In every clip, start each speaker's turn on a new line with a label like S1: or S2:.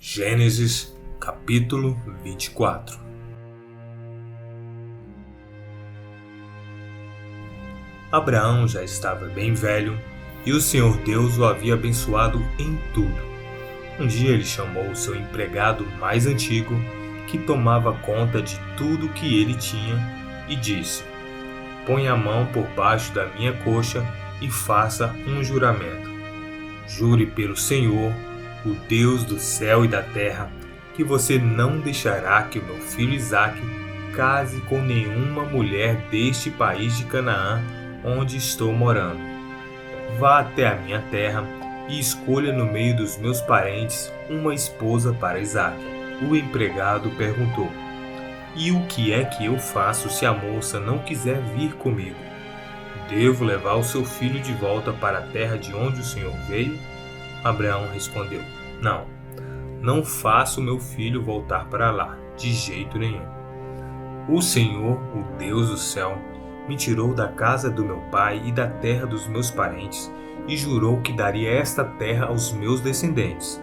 S1: Gênesis, capítulo 24. Abraão já estava bem velho e o Senhor Deus o havia abençoado em tudo. Um dia ele chamou o seu empregado mais antigo, que tomava conta de tudo que ele tinha, e disse: "Põe a mão por baixo da minha coxa e faça um juramento. Jure pelo Senhor, o Deus do céu e da terra, que você não deixará que o meu filho Isaque case com nenhuma mulher deste país de Canaã, onde estou morando. Vá até a minha terra e escolha no meio dos meus parentes uma esposa para Isaque." O empregado perguntou: "E o que é que eu faço se a moça não quiser vir comigo? Devo levar o seu filho de volta para a terra de onde o Senhor veio?" Abraão respondeu: Não faço meu filho voltar para lá, de jeito nenhum. O Senhor, o Deus do céu, me tirou da casa do meu pai e da terra dos meus parentes e jurou que daria esta terra aos meus descendentes.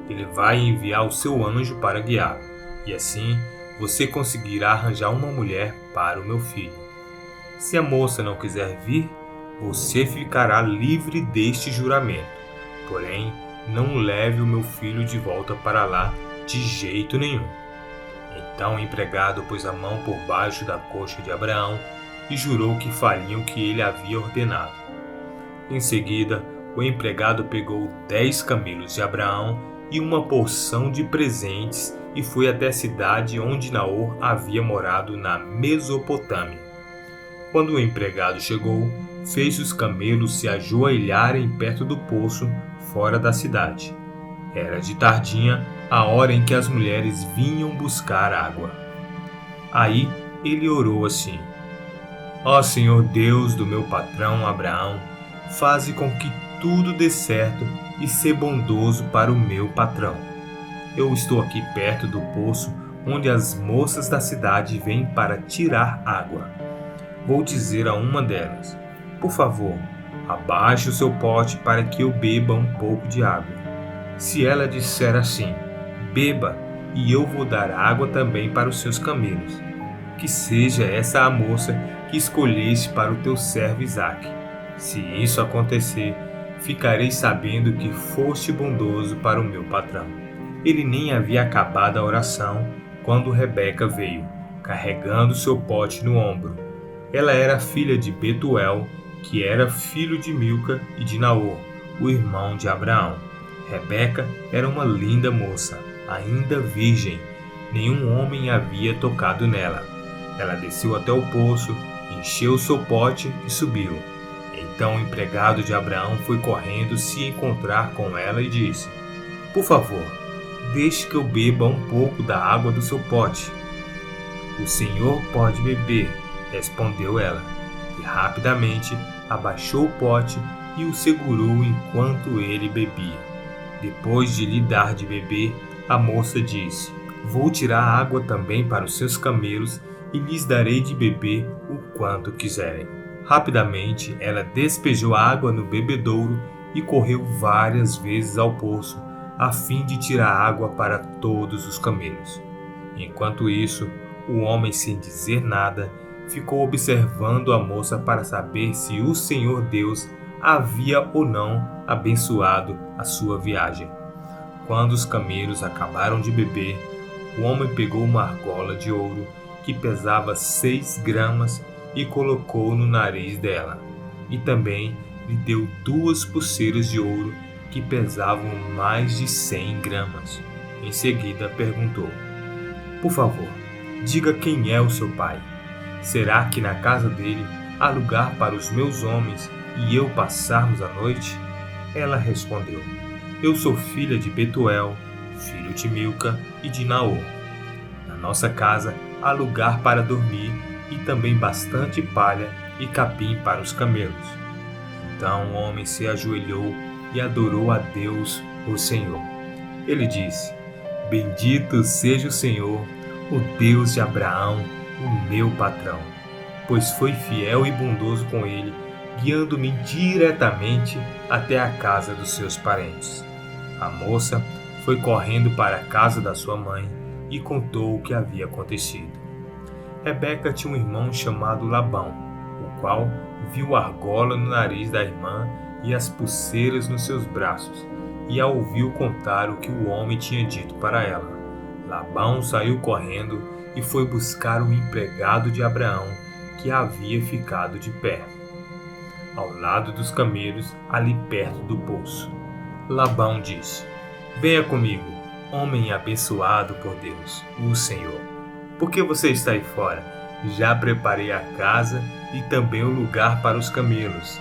S1: Ele vai enviar o seu anjo para guiá-lo, e assim você conseguirá arranjar uma mulher para o meu filho. Se a moça não quiser vir, você ficará livre deste juramento. Porém, não leve o meu filho de volta para lá de jeito nenhum." Então o empregado pôs a mão por baixo da coxa de Abraão e jurou que faria o que ele havia ordenado. Em seguida, o empregado pegou 10 camelos de Abraão e uma porção de presentes e foi até a cidade onde Naor havia morado na Mesopotâmia. Quando o empregado chegou, fez os camelos se ajoelharem perto do poço, fora da cidade. Era de tardinha, a hora em que as mulheres vinham buscar água. Aí ele orou assim: "Ó Senhor Deus do meu patrão Abraão, faze com que tudo dê certo e sê bondoso para o meu patrão. Eu estou aqui perto do poço onde as moças da cidade vêm para tirar água. Vou dizer a uma delas: por favor, abaixe o seu pote para que eu beba um pouco de água. Se ela disser assim: beba, e eu vou dar água também para os seus camelos, que seja essa a moça que escolheste para o teu servo Isaque. Se isso acontecer, ficarei sabendo que foste bondoso para o meu patrão." Ele nem havia acabado a oração quando Rebeca veio, carregando seu pote no ombro. Ela era filha de Betuel, que era filho de Milca e de Naor, o irmão de Abraão. Rebeca era uma linda moça, ainda virgem. Nenhum homem havia tocado nela. Ela desceu até o poço, encheu seu pote e subiu. Então o empregado de Abraão foi correndo se encontrar com ela e disse: "Por favor, deixe que eu beba um pouco da água do seu pote." "O senhor pode beber", respondeu ela, e rapidamente abaixou o pote e o segurou enquanto ele bebia. Depois de lhe dar de beber, a moça disse: "Vou tirar água também para os seus camelos e lhes darei de beber o quanto quiserem." Rapidamente ela despejou a água no bebedouro e correu várias vezes ao poço, a fim de tirar água para todos os camelos. Enquanto isso, o homem, sem dizer nada, ficou observando a moça para saber se o Senhor Deus havia ou não abençoado a sua viagem. Quando os camelos acabaram de beber, o homem pegou uma argola de ouro que pesava 6 gramas e colocou no nariz dela, e também lhe deu 2 pulseiras de ouro que pesavam mais de 100 gramas. Em seguida perguntou: "Por favor, diga quem é o seu pai. Será que na casa dele há lugar para os meus homens e eu passarmos a noite?" Ela respondeu: "Eu sou filha de Betuel, filho de Milca e de Naor. Na nossa casa há lugar para dormir e também bastante palha e capim para os camelos." Então o homem se ajoelhou e adorou a Deus, o Senhor. Ele disse: "Bendito seja o Senhor, o Deus de Abraão, o meu patrão, pois foi fiel e bondoso com ele, guiando-me diretamente até a casa dos seus parentes." A moça foi correndo para a casa da sua mãe e contou o que havia acontecido. Rebeca tinha um irmão chamado Labão, o qual viu a argola no nariz da irmã e as pulseiras nos seus braços, e a ouviu contar o que o homem tinha dito para ela. Labão saiu correndo e foi buscar o empregado de Abraão, que havia ficado de pé, ao lado dos camelos, ali perto do poço. Labão disse: "Venha comigo, homem abençoado por Deus, o Senhor. Por que você está aí fora? Já preparei a casa e também o lugar para os camelos."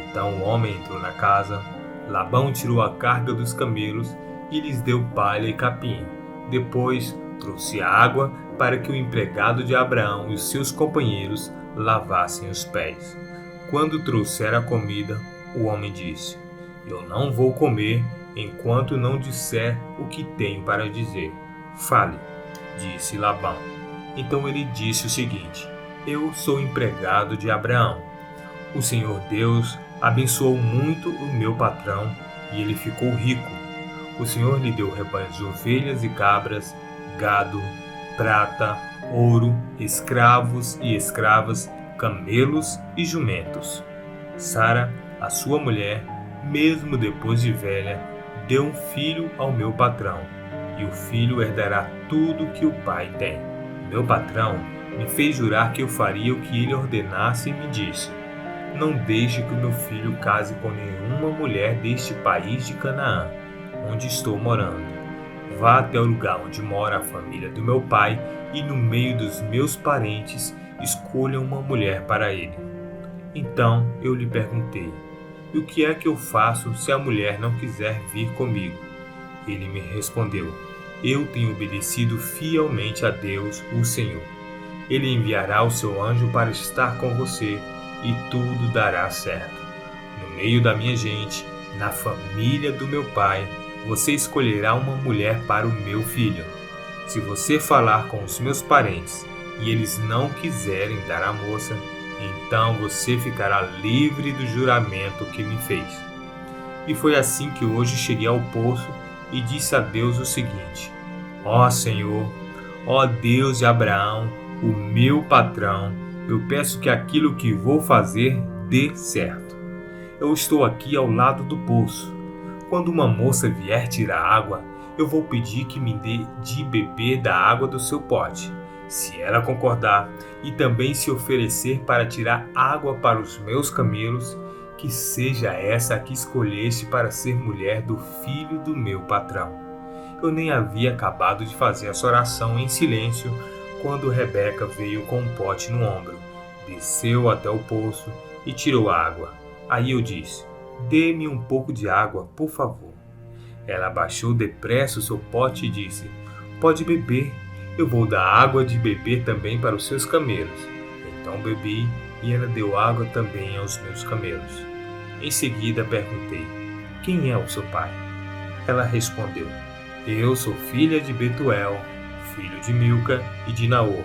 S1: Então o homem entrou na casa. Labão tirou a carga dos camelos e lhes deu palha e capim. Depois trouxe água para que o empregado de Abraão e os seus companheiros lavassem os pés. Quando trouxeram a comida, o homem disse: "Eu não vou comer enquanto não disser o que tenho para dizer." "Fale", disse Labão. Então ele disse o seguinte: "Eu sou empregado de Abraão. O Senhor Deus abençoou muito o meu patrão e ele ficou rico. O Senhor lhe deu rebanhos de ovelhas e cabras, gado, prata, ouro, escravos e escravas, camelos e jumentos. Sara, a sua mulher, mesmo depois de velha, deu um filho ao meu patrão, e o filho herdará tudo que o pai tem. Meu patrão me fez jurar que eu faria o que ele ordenasse e me disse: não deixe que o meu filho case com nenhuma mulher deste país de Canaã, onde estou morando. Vá até o lugar onde mora a família do meu pai e no meio dos meus parentes escolha uma mulher para ele." Então eu lhe perguntei: "E o que é que eu faço se a mulher não quiser vir comigo?" Ele me respondeu: "Eu tenho obedecido fielmente a Deus, o Senhor. Ele enviará o seu anjo para estar com você e tudo dará certo. No meio da minha gente, na família do meu pai, você escolherá uma mulher para o meu filho. Se você falar com os meus parentes e eles não quiserem dar a moça, então você ficará livre do juramento que me fez." E foi assim que hoje cheguei ao poço e disse a Deus o seguinte: "Ó Senhor, ó Deus de Abraão, o meu patrão, eu peço que aquilo que vou fazer dê certo. Eu estou aqui ao lado do poço. Quando uma moça vier tirar água, eu vou pedir que me dê de beber da água do seu pote. Se ela concordar e também se oferecer para tirar água para os meus camelos, que seja essa a que escolheste para ser mulher do filho do meu patrão." Eu nem havia acabado de fazer essa oração em silêncio quando Rebeca veio com um pote no ombro, desceu até o poço e tirou a água. Aí eu disse: "Dê-me um pouco de água, por favor." Ela abaixou depressa o seu pote e disse: "Pode beber. Eu vou dar água de beber também para os seus camelos." Então bebi e ela deu água também aos meus camelos. Em seguida perguntei: "Quem é o seu pai?" Ela respondeu: "Eu sou filha de Betuel, filho de Milca e de Naor."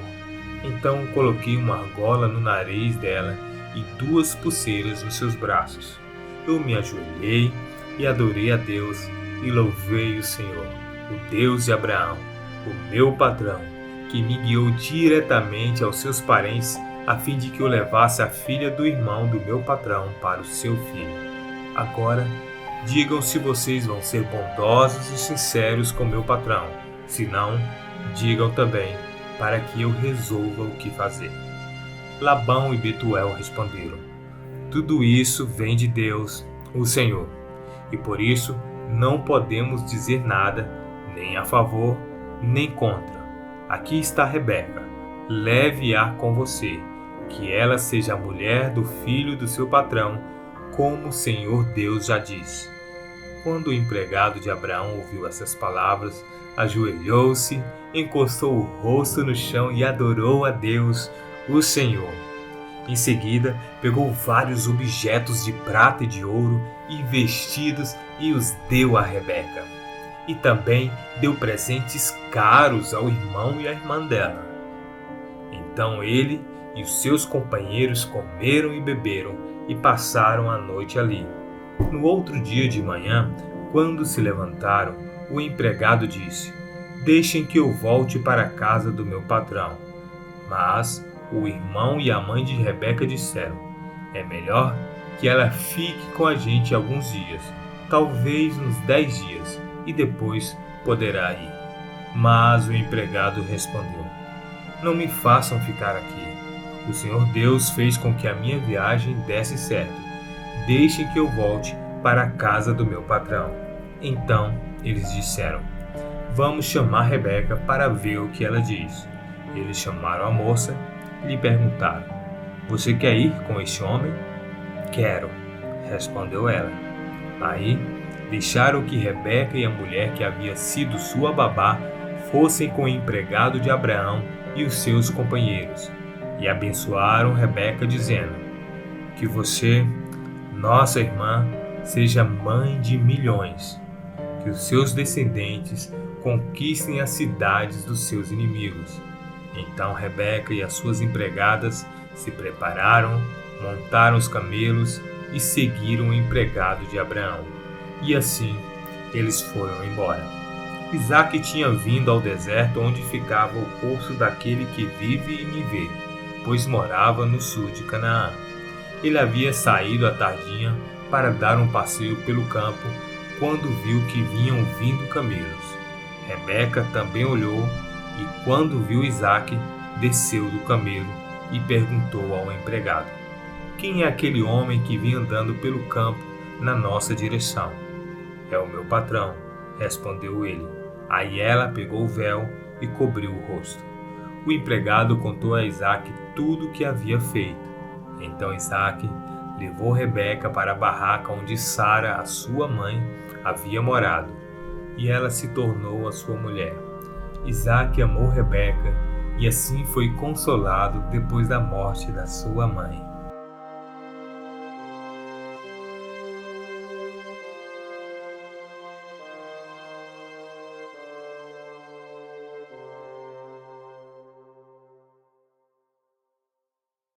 S1: Então coloquei uma argola no nariz dela e 2 pulseiras nos seus braços. Eu me ajoelhei e adorei a Deus e louvei o Senhor, o Deus de Abraão, o meu patrão, que me guiou diretamente aos seus parentes a fim de que eu levasse a filha do irmão do meu patrão para o seu filho. Agora, digam se vocês vão ser bondosos e sinceros com meu patrão. Se não, digam também, para que eu resolva o que fazer." Labão e Betuel responderam: "Tudo isso vem de Deus, o Senhor, e por isso não podemos dizer nada, nem a favor, nem contra. Aqui está Rebeca, leve-a com você, que ela seja a mulher do filho do seu patrão, como o Senhor Deus já disse." Quando o empregado de Abraão ouviu essas palavras, ajoelhou-se, encostou o rosto no chão e adorou a Deus, o Senhor. Em seguida, pegou vários objetos de prata e de ouro e vestidos e os deu a Rebeca. E também deu presentes caros ao irmão e à irmã dela. Então ele e os seus companheiros comeram e beberam e passaram a noite ali. No outro dia de manhã, quando se levantaram, O empregado disse: deixem que eu volte para a casa do meu patrão. Mas o irmão e a mãe de Rebeca disseram: é melhor que ela fique com a gente alguns dias, talvez uns 10 dias, e depois poderá ir. Mas o empregado respondeu: não me façam ficar aqui. O Senhor Deus fez com que a minha viagem desse certo. Deixem que eu volte para a casa do meu patrão. Então eles disseram: vamos chamar Rebeca para ver o que ela diz. Eles chamaram a moça e lhe perguntaram: você quer ir com este homem? Quero, respondeu ela. Aí deixaram que Rebeca e a mulher que havia sido sua babá fossem com o empregado de Abraão e os seus companheiros, e abençoaram Rebeca, dizendo: que você, nossa irmã, seja mãe de milhões, que os seus descendentes conquistem as cidades dos seus inimigos. Então Rebeca e as suas empregadas se prepararam, montaram os camelos e seguiram o empregado de Abraão. E assim eles foram embora. Isaque tinha vindo ao deserto onde ficava o poço daquele que vive e me vê, pois morava no sul de Canaã. Ele havia saído à tardinha para dar um passeio pelo campo, quando viu que vinham vindo camelos. Rebeca também olhou e, quando viu Isaque, desceu do camelo e perguntou ao empregado: quem é aquele homem que vinha andando pelo campo na nossa direção? É o meu patrão, respondeu ele. Aí ela pegou o véu e cobriu o rosto. O empregado contou a Isaque tudo o que havia feito. Então Isaque levou Rebeca para a barraca onde Sara, a sua mãe, havia morado, e ela se tornou a sua mulher. Isaque amou Rebeca e assim foi consolado depois da morte da sua mãe.